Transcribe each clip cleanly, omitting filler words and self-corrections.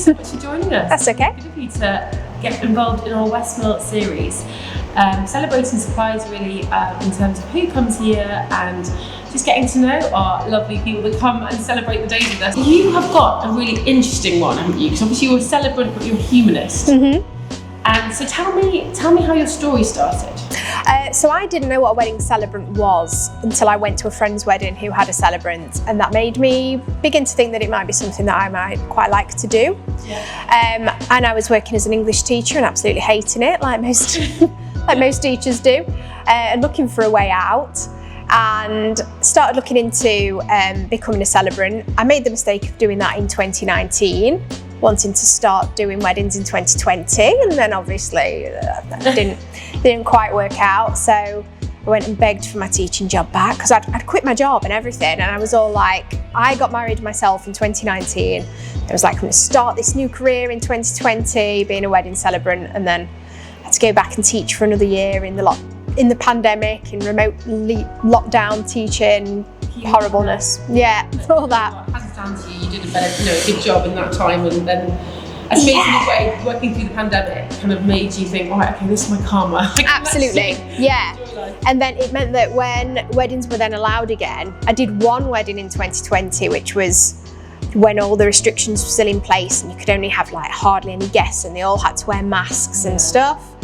so much for joining us. That's okay. It's good of you to get involved in our Westmill series, celebrating suppliers really in terms of who comes here and just getting to know our lovely people that come and celebrate the days with us. You have got a really interesting one, haven't you? Because obviously you're a celebrant, but you're a humanist. And so tell me how your story started. So I didn't know what a wedding celebrant was until I went to a friend's wedding who had a celebrant, and that made me begin to think that it might be something that I might quite like to do. And I was working as an English teacher and absolutely hating it, like most teachers do, and looking for a way out, and started looking into becoming a celebrant. I made the mistake of doing that in 2019. Wanting to start doing weddings in 2020, and then obviously that didn't quite work out, so I went and begged for my teaching job back because I'd quit my job and everything, and I was all like, I got married myself in 2019. I was like, I'm going to start this new career in 2020 being a wedding celebrant, and then I had to go back and teach for another year in the pandemic, in remote lockdown teaching. Horribleness, all that. Hands down to you, you did a good job in that time, and then I suppose working through the pandemic kind of made you think, all right, okay, this is my karma. Absolutely, yeah. And then it meant that when weddings were then allowed again, I did one wedding in 2020, which was when all the restrictions were still in place and you could only have like hardly any guests and they all had to wear masks and stuff.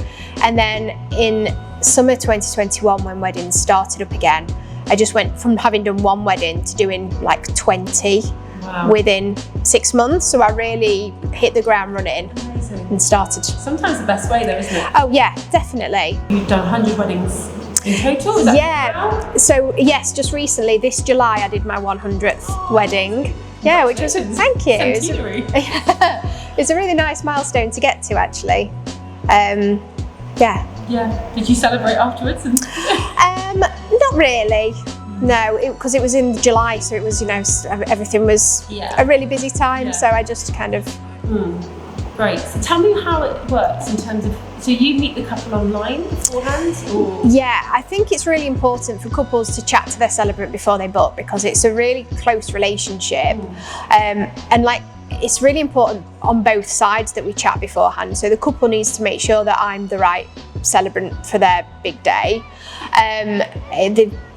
And then in summer 2021, when weddings started up again, I just went from having done one wedding to doing like 20 within 6 months. So I really hit the ground running. Amazing. And started. Sometimes the best way though, isn't it? Oh yeah, definitely. You've done 100 weddings in total? Is that yeah. So yes, just recently, this July, I did my 100th wedding. Yeah, which was, thank you. It's a really nice milestone to get to, actually. Yeah. Did you celebrate afterwards? Not really. No, because it was in July, so it was, everything was a really busy time. So I just kind of. Great. So tell me how it works in terms of. So you meet the couple online beforehand? Or? Yeah, I think it's really important for couples to chat to their celebrant before they book, because it's a really close relationship, and it's really important on both sides that we chat beforehand. So the couple needs to make sure that I'm the right celebrant for their big day.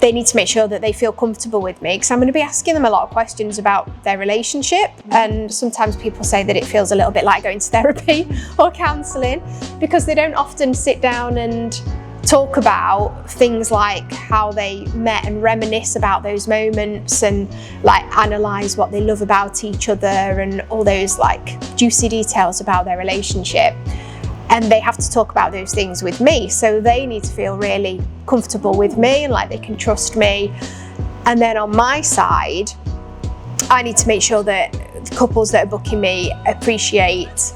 They need to make sure that they feel comfortable with me, because I'm going to be asking them a lot of questions about their relationship, and sometimes people say that it feels a little bit like going to therapy or counselling, because they don't often sit down and talk about things like how they met and reminisce about those moments and like analyse what they love about each other and all those like juicy details about their relationship. And they have to talk about those things with me, so they need to feel really comfortable with me and like they can trust me. And then on my side, I need to make sure that the couples that are booking me appreciate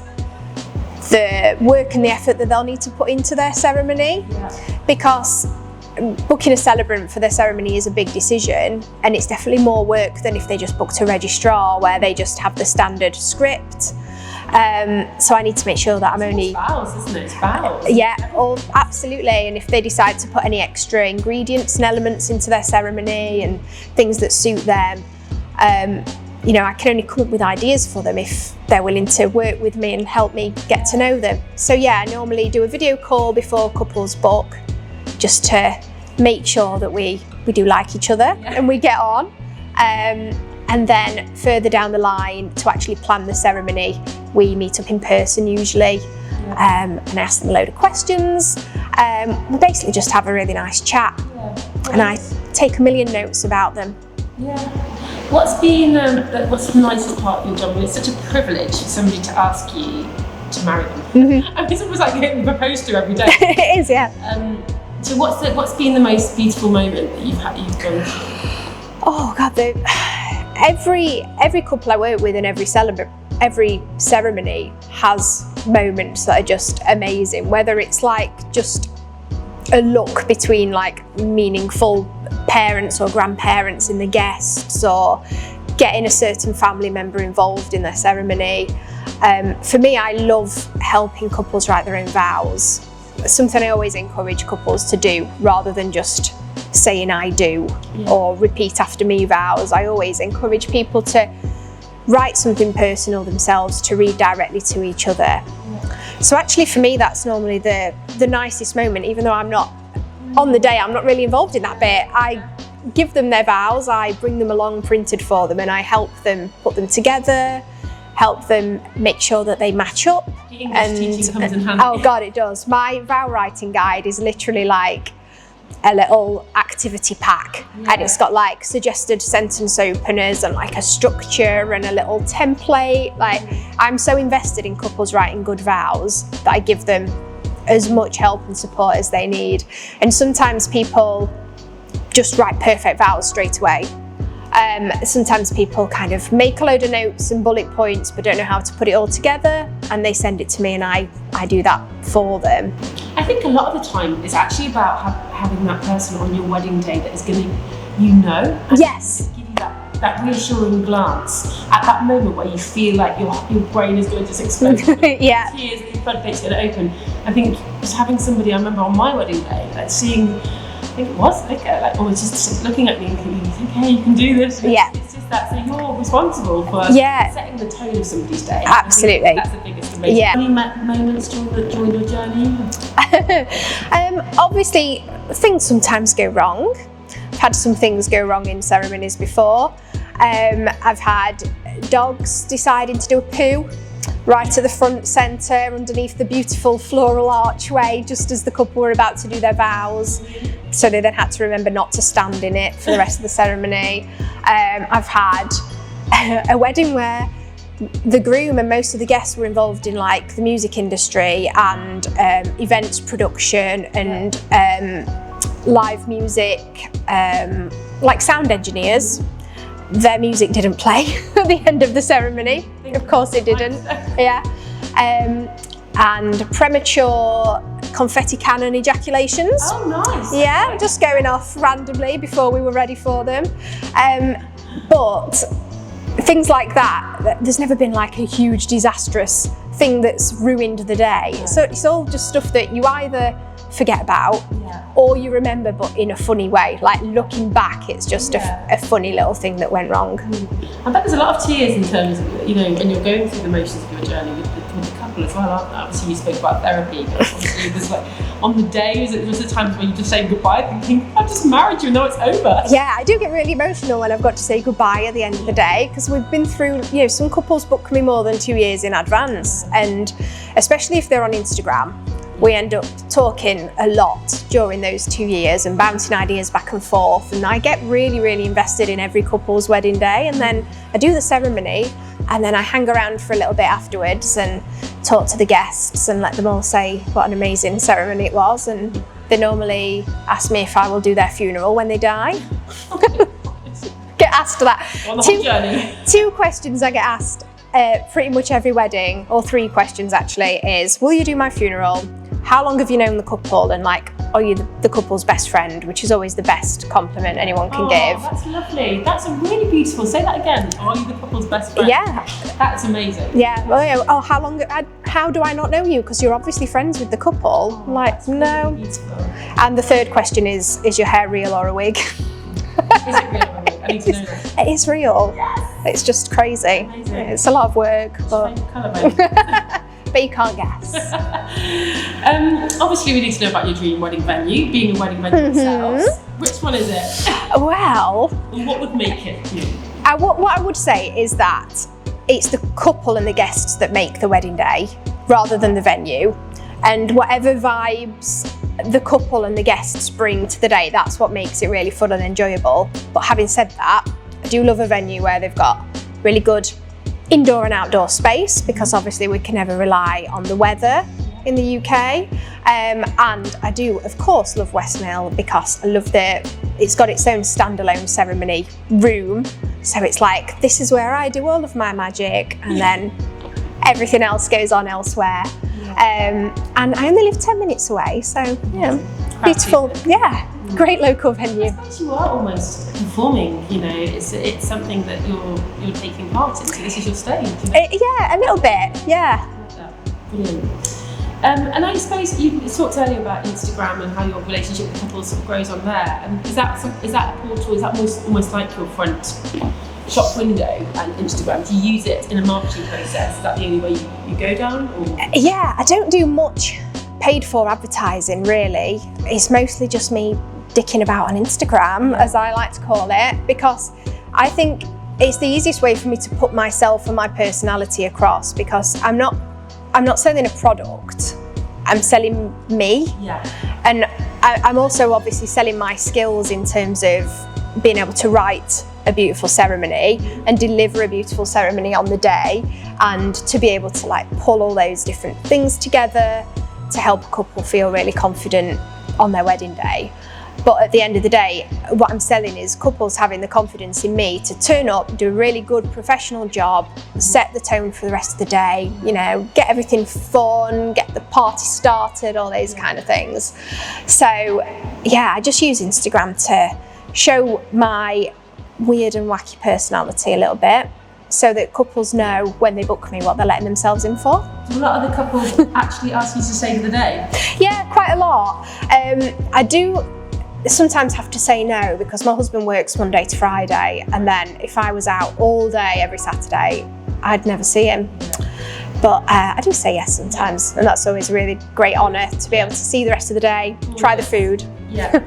the work and the effort that they'll need to put into their ceremony, because booking a celebrant for their ceremony is a big decision, and it's definitely more work than if they just booked a registrar where they just have the standard script. So I need to make sure that I'm only. It's vows, isn't it? It's vows. Yeah, absolutely. And if they decide to put any extra ingredients and elements into their ceremony and things that suit them, I can only come up with ideas for them if they're willing to work with me and help me get to know them. So yeah, I normally do a video call before couples book, just to make sure that we do like each other and we get on. And then further down the line, to actually plan the ceremony, we meet up in person usually, and I ask them a load of questions. We basically just have a really nice chat, and I take a million notes about them. Yeah. What's the nicest part of your job? I mean, it's such a privilege for somebody to ask you to marry them. I mean, it's almost like getting proposed to every day. It is, yeah. So what's been the most beautiful moment that you've done? Oh God, every couple I work with and every ceremony has moments that are just amazing, whether it's like just a look between like meaningful parents or grandparents in the guests, or getting a certain family member involved in their ceremony. For me, I love helping couples write their own vows. It's something I always encourage couples to do, rather than just saying I do or repeat after me vows. I always encourage people to write something personal themselves to read directly to each other. So actually for me that's normally the nicest moment, even though I'm not, on the day I'm not really involved in that bit. I give them their vows, I bring them along printed for them, and I help them put them together, help them make sure that they match up. The English teaching comes in handy. Oh God, it does. My vow writing guide is literally like a little activity pack, and it's got like suggested sentence openers and like a structure and a little template. Like, I'm so invested in couples writing good vows that I give them as much help and support as they need. And sometimes people just write perfect vows straight away. Sometimes people kind of make a load of notes and bullet points but don't know how to put it all together, and they send it to me and I do that for them. I think a lot of the time it's actually about having that person on your wedding day that is going to, and yes, give you that reassuring glance at that moment where you feel like your brain is going to just explode. Yeah. Tears and your floodgates going to open. I think just having somebody, I remember on my wedding day, like seeing, I think it was Vicar, like almost just looking at me and thinking, okay, you can do this. It's just that, so you're responsible for setting the tone of somebody's day. Absolutely. That's the biggest amazing. Any moments during your journey? Obviously, things sometimes go wrong. I've had some things go wrong in ceremonies before. I've had dogs deciding to do a poo right at the front centre underneath the beautiful floral archway just as the couple were about to do their vows. So they then had to remember not to stand in it for the rest of the ceremony. I've had a wedding where the groom and most of the guests were involved in like the music industry and events production and live music, like sound engineers. Their music didn't play at the end of the ceremony. Of course it didn't. And premature confetti cannon ejaculations. Oh, nice. Yeah, just going off randomly before we were ready for them. But things like that, there's never been like a huge disastrous thing that's ruined the day. So it's all just stuff that you either forget about or you remember but in a funny way. Like looking back, it's just a funny little thing that went wrong. I bet there's a lot of tears in terms of, when you're going through the motions of your journey with the couple as well, aren't there? Obviously you spoke about therapy, but obviously there's like, on the day, was the times when you just say goodbye thinking, I've just married you and now it's over? Yeah, I do get really emotional when I've got to say goodbye at the end of the day, because we've been through, some couples book me more than 2 years in advance, and especially if they're on Instagram, we end up talking a lot during those 2 years and bouncing ideas back and forth, and I get really, really invested in every couple's wedding day, and then I do the ceremony and then I hang around for a little bit afterwards and talk to the guests and let them all say what an amazing ceremony it was, and they normally ask me if I will do their funeral when they die. Get asked that. On the whole journey. 2 questions I get asked pretty much every wedding, or 3 questions actually, is will you do my funeral? How long have you known the couple? And like, are you the couple's best friend? Which is always the best compliment anyone can give. That's lovely. That's a really beautiful. Say that again. Are you the couple's best friend? Yeah. That's amazing. Yeah. Well, how do I not know you? Because you're obviously friends with the couple. Like, no. Really beautiful. And the 3rd question is your hair real or a wig? Is it real or a wig? I need to know that. It is real. Yes. It's just crazy. Amazing. It's a lot of work, but you can't guess. Obviously, we need to know about your dream wedding venue, being a wedding venue yourselves. Which one is it? Well, what would make it? What I would say is that it's the couple and the guests that make the wedding day rather than the venue. And whatever vibes the couple and the guests bring to the day, that's what makes it really fun and enjoyable. But having said that, I do love a venue where they've got really good indoor and outdoor space, because obviously we can never rely on the weather in the UK. And I do, of course, love Westmill because I love it's got its own standalone ceremony room. So it's like, this is where I do all of my magic, and then everything else goes on elsewhere. And I only live 10 minutes away, so beautiful, great local venue. I suppose you are almost performing, it's something that you're taking part in, so this is your stage. Yeah, a little bit, yeah. Brilliant. And I suppose you talked earlier about Instagram and how your relationship with couples sort of grows on there. And is that a portal? Is that almost like your front shop window and Instagram? Do you use it in a marketing process? Is that the only way you go down? Or? Yeah, I don't do much paid for advertising really. It's mostly just me dicking about on Instagram, as I like to call it, because I think it's the easiest way for me to put myself and my personality across, because I'm not selling a product, I'm selling me. Yeah. And I'm also obviously selling my skills in terms of being able to write a beautiful ceremony and deliver a beautiful ceremony on the day, and to be able to like pull all those different things together to help a couple feel really confident on their wedding day. But at the end of the day, what I'm selling is couples having the confidence in me to turn up, do a really good professional job, set the tone for the rest of the day, you know, get everything fun, get the party started, all those kind of things. So yeah, I just use Instagram to show my weird and wacky personality a little bit, so that couples know when they book me what they're letting themselves in for. Do a lot of the couples actually ask you to save the day? Yeah, quite a lot. I do sometimes have to say no, because my husband works Monday to Friday, and then if I was out all day every Saturday, I'd never see him. But I do say yes sometimes, and that's always a really great honour to be able to see the rest of the day, try the food. Yeah.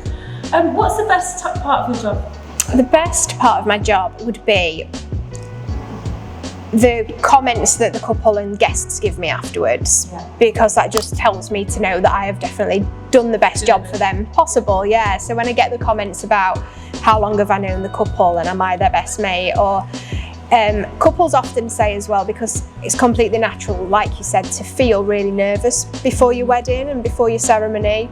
What's the best part of your job? The best part of my job would be the comments that the couple and guests give me afterwards, because that just tells me to know that I have definitely done the best job for them possible. Yeah, so when I get the comments about how long have I known the couple and am I their best mate, or couples often say as well, because it's completely natural, like you said, to feel really nervous before your wedding and before your ceremony.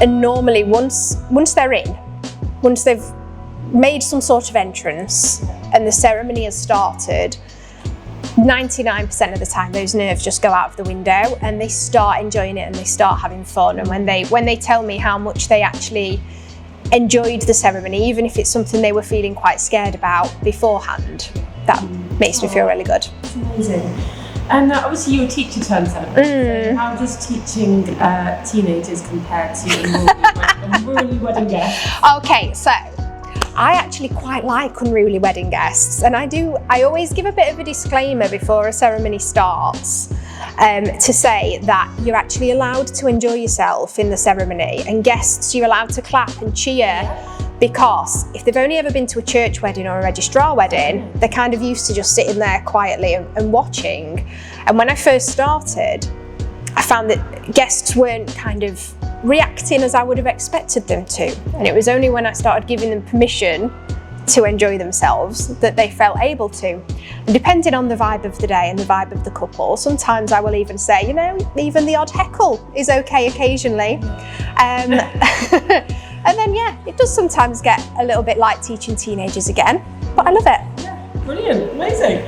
And normally once they're in, once they've made some sort of entrance and the ceremony has started, 99% of the time those nerves just go out of the window and they start enjoying it and they start having fun. And when they tell me how much they actually enjoyed the ceremony, even if it's something they were feeling quite scared about beforehand, that makes me feel really good. That's amazing. And obviously you're a teacher turned celebrant. So how does teaching teenagers compare to unruly wedding guests? Okay, so I actually quite like unruly wedding guests, and I always give a bit of a disclaimer before a ceremony starts, to say that you're actually allowed to enjoy yourself in the ceremony, and guests, you're allowed to clap and cheer, because if they've only ever been to a church wedding or a registrar wedding, they're kind of used to just sitting there quietly and watching. And when I first started, I found that guests weren't kind of reacting as I would have expected them to. And it was only when I started giving them permission to enjoy themselves that they felt able to. And depending on the vibe of the day and the vibe of the couple, sometimes I will even say, you know, even the odd heckle is okay occasionally. And then, yeah, it does sometimes get a little bit like teaching teenagers again, but I love it. Yeah, brilliant, amazing.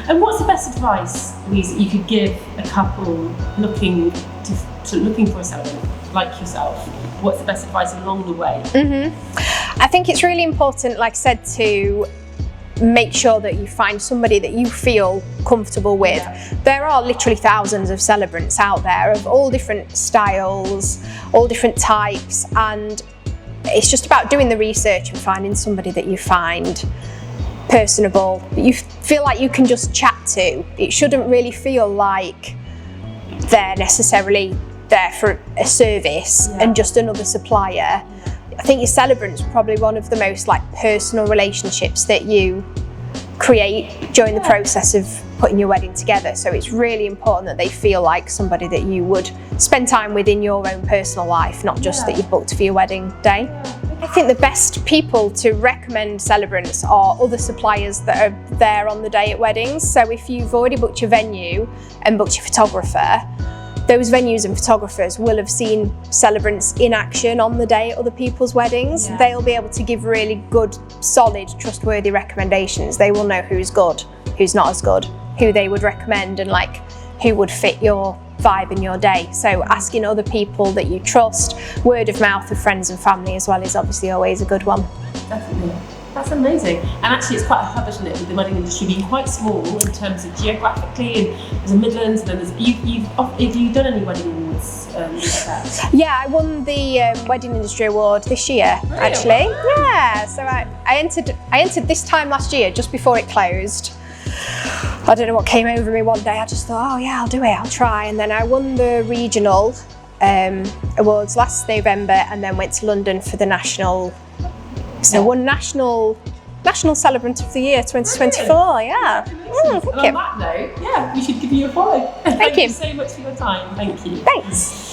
And what's the best advice, Louise, that you could give a couple looking for a celebrant like yourself? What's the best advice along the way? I think it's really important, like I said, to make sure that you find somebody that you feel comfortable with. There are literally thousands of celebrants out there of all different styles, all different types, and it's just about doing the research and finding somebody that you find personable, that you feel like you can just chat to. It shouldn't really feel like they're necessarily there for a service and just another supplier. I think your celebrant's probably one of the most like personal relationships that you create during the process of putting your wedding together. So it's really important that they feel like somebody that you would spend time with in your own personal life, not just that you've booked for your wedding day. I think the best people to recommend celebrants are other suppliers that are there on the day at weddings. So if you've already booked your venue and booked your photographer, those venues and photographers will have seen celebrants in action on the day at other people's weddings. They'll be able to give really good, solid, trustworthy recommendations. They will know who's good, who's not as good, who they would recommend, and like who would fit your vibe in your day. So asking other people that you trust, word of mouth of friends and family as well, is obviously always a good one. Definitely. That's amazing. And actually it's quite a hub, isn't it, with the wedding industry being quite small in terms of geographically, and there's a Midlands, and then there's, have you done any weddings like that? Yeah, I won the Wedding Industry Award this year, actually. Yeah, so I entered this time last year, just before it closed. I don't know what came over me one day. I just thought, oh yeah, I'll do it, I'll try. And then I won the regional awards last November, and then went to London for the national. So won national Celebrant of the Year 2024. Yeah. And on that note, we should give you a follow. Thank you so much for your time. Thank you. Thanks.